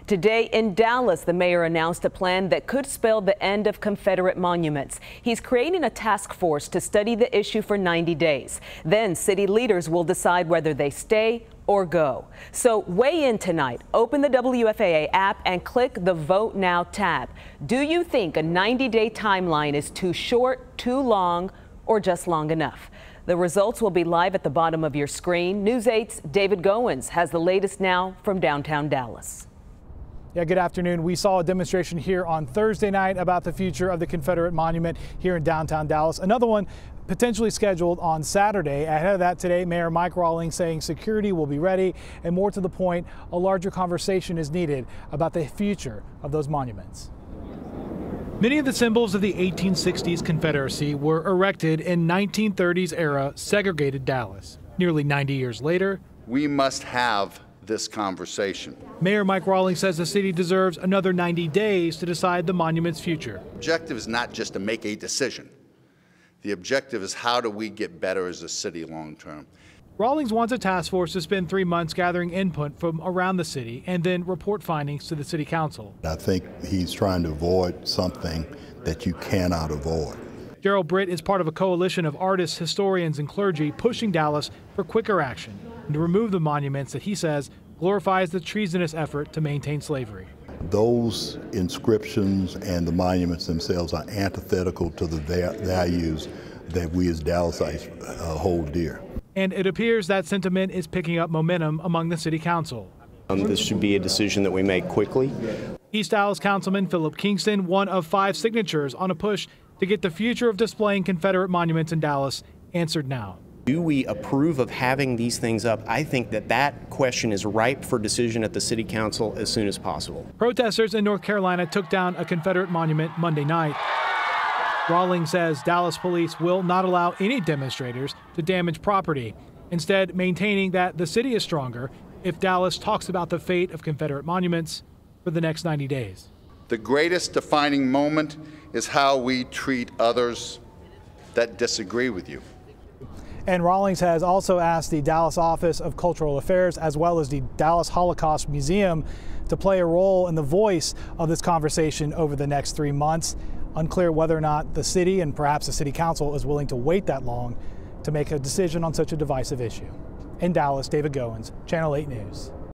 Today in Dallas, the mayor announced a plan that could spell the end of Confederate monuments. He's creating a task force to study the issue for 90 days. Then city leaders will decide whether they stay or go. So weigh in tonight. Open the WFAA app and click the Vote Now tab. Do you think a 90-day timeline is too short, too long, or just long enough? The results will be live at the bottom of your screen. News 8's David Goins has the latest now from downtown Dallas. Yeah, good afternoon. We saw a demonstration here on Thursday night about the future of the Confederate monument here in downtown Dallas. Another one potentially scheduled on Saturday. Ahead of that today, Mayor Mike Rawlings saying security will be ready, and more to the point, a larger conversation is needed about the future of those monuments. Many of the symbols of the 1860s Confederacy were erected in 1930s era segregated Dallas. Nearly 90 years later, we must have this conversation. Mayor Mike Rawlings says the city deserves another 90 days to decide the monument's future. The objective is not just to make a decision. The objective is how do we get better as a city long term. Rawlings wants a task force to spend 3 months gathering input from around the city and then report findings to the city council. I think he's trying to avoid something that you cannot avoid. Gerald Britt is part of a coalition of artists, historians, and clergy pushing Dallas for quicker action and to remove the monuments that he says glorifies the treasonous effort to maintain slavery. Those inscriptions and the monuments themselves are antithetical to the values that we as Dallasites hold dear. And it appears that sentiment is picking up momentum among the city council. This should be a decision that we make quickly. East Dallas Councilman Philip Kingston, one of 5 signatures on a push to get the future of displaying Confederate monuments in Dallas answered now. Do we approve of having these things up? I think that question is ripe for decision at the city council as soon as possible. Protesters in North Carolina took down a Confederate monument Monday night. Rawlings says Dallas police will not allow any demonstrators to damage property, instead maintaining that the city is stronger if Dallas talks about the fate of Confederate monuments for the next 90 days. The greatest defining moment is how we treat others that disagree with you. And Rawlings has also asked the Dallas Office of Cultural Affairs as well as the Dallas Holocaust Museum to play a role in the voice of this conversation over the next 3 months. Unclear whether or not the city and perhaps the city council is willing to wait that long to make a decision on such a divisive issue. In Dallas, David Goins, Channel 8 News.